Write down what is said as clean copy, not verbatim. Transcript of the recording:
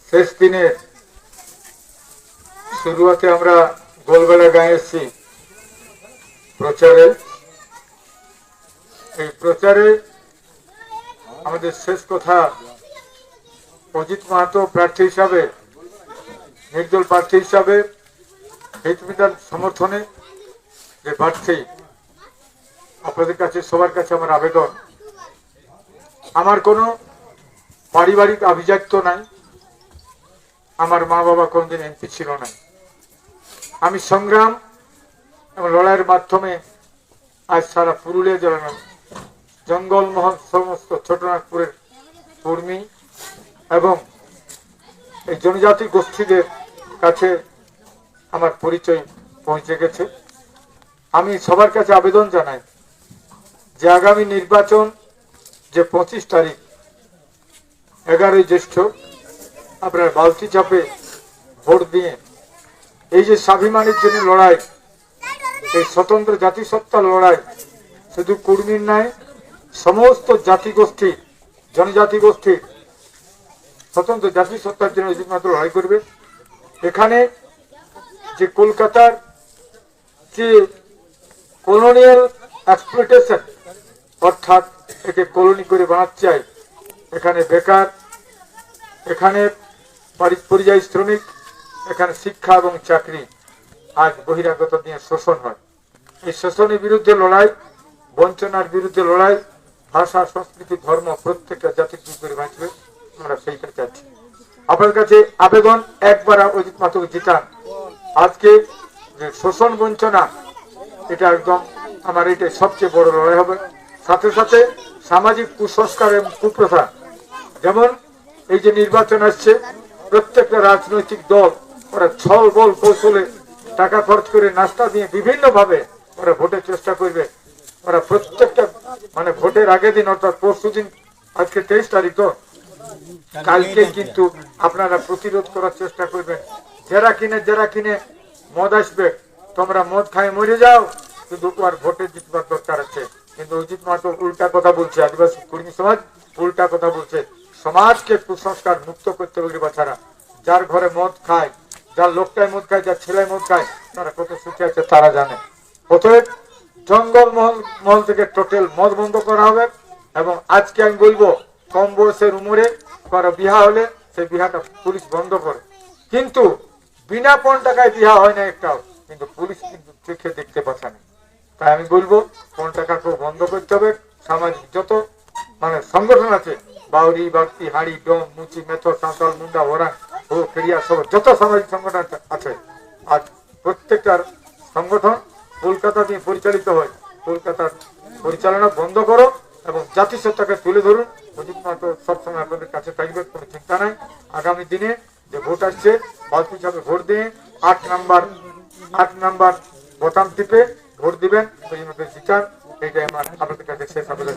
শেষ দিনে শুরুতে আমরা গোলবেলা গায়ে এসেছি প্রচারে। এই প্রচারে আমাদের শেষ কথা, অজিত মাহাতো প্রার্থী হিসাবে, নির্দল প্রার্থী হিসাবে হিতবিদার সমর্থনে যে প্রার্থী, আপনাদের কাছে সবার কাছে আমার আবেদন, আমার কোনো পারিবারিক আভিজাত্য নাই, আমার মা বাবা কোনদিন এমপি ছিল না। আমি সংগ্রাম এবং লড়াইয়ের মাধ্যমে আজ সারা পুরুলিয়া জেলা, জঙ্গলমহল, সমস্ত ছোটনাগপুরের কর্মী এবং এই জনজাতি গোষ্ঠীদের কাছে আমার পরিচয় পৌঁছে গেছে। আমি সবার কাছে আবেদন জানাই যে আগামী নির্বাচন যে 25 তারিখ 11ই জ্যৈষ্ঠ আপনার বালতি চাপে ভোট দিয়ে এই যে স্বাভিমানের জন্য লড়াই, এই স্বতন্ত্র জাতিসত্তা লড়াই শুধু কর্মীর নয়, সমস্ত জাতি গোষ্ঠী, জনজাতি গোষ্ঠী স্বতন্ত্র জাতিসত্তার জন্য একমাত্র লড়াই করবে। এখানে যে কলকাতার যে কলোনিয়াল এক্সপ্লয়টেশন, অর্থাৎ একে কলোনি করে বানাচ্ছে, এখানে বেকার, এখানে পরিযায়ী শ্রমিক, এখানে শিক্ষা এবং চাকরি, আজ বহিরাগত নিয়ে শোষণ হয়। এই শোষণের বিরুদ্ধে লড়াই, বঞ্চনার বিরুদ্ধে লড়াই, ভাষা, সংস্কৃতি, ধর্ম প্রত্যেকটা জাতি কি করে বাঁচবে, আমরা সেইটা চাচ্ছি। আপনার কাছে আবেদন, একবার অজিত মাহাতোকে জিতান। আজকে যে শোষণ বঞ্চনা, এটা একদম আমার এটা সবচেয়ে বড় লড়াই হবে। সাথে সাথে সামাজিক কুসংস্কার এবং কুপ্রথা, যেমন এই যে নির্বাচন আসছে, প্রত্যেকটা রাজনৈতিক দল ওরা ছল বল কৌশলে টাকা খরচ করে নাস্তা দিয়ে বিভিন্ন ভাবে ওরা ভোটের চেষ্টা করবে। ওরা প্রত্যেকটা মানে ভোটের আগের দিন, অর্থাৎ পরশু দিন, আজকে 23 তারিখ, তো কালকে কিন্তু আপনারা প্রতিরোধ করার চেষ্টা করবেন। যারা কিনে মদ আসবে, তোমরা মদ খায় মরে যাও, কিন্তু আর ভোটে জিতবার দরকার আছে। কিন্তু অজিত মাহাতো উল্টা কথা বলছে, আদিবাসী কর্মী সমাজ উল্টা কথা বলছে। সমাজকে কুসংস্কার মুক্ত করতে হবে বাচ্চারা। যার ঘরে মদ খায়, যার লোকটাই মদ খায়, যার ছেলে মদ খায়, তারা কত সুখে আছে তারা জানে। অতএব জঙ্গল মহল থেকে টোটাল মদ বন্ধ করা হবে। এবং আজকে আমি বলবো, কম বয়সের উমরে কারো বিহা হলে সেই বিহাটা পুলিশ বন্ধ করে, কিন্তু বিনা 5 টাকায় বিহা হয় না একটাও, কিন্তু পুলিশ কিন্তু চোখে দেখতে পাচ্ছে না। তাই আমি বলবো 5 টাকাকেও বন্ধ করতে হবে। সামাজিক যত মানে সংগঠন আছে, বাউরি, বাগতি, হাড়ি, ডোম, মুচি, মেথর, সাঁওতাল, মুন্ডা, ওরাং, ও ফেরিয়া, সব যত সামাজিক সংগঠন আছে, আজ প্রত্যেকটার সংগঠন কলকাতা দিয়ে পরিচালিত হয়। কলকাতার পরিচালনা বন্ধ করো এবং জাতিসত্তাকে তুলে ধরুন। অজিত মাহাতো সবসময় আপনাদের কাছে থাকবে, কোনো চিন্তা নাই। আগামী দিনে যে ভোট আসছে, বালতি চাপে ভোট দিয়ে 8 নাম্বার বোতাম টিপে ভোট দিবেন, জিতান। এইটাই আমার আপনাদের কাছে শেষ আবেদন।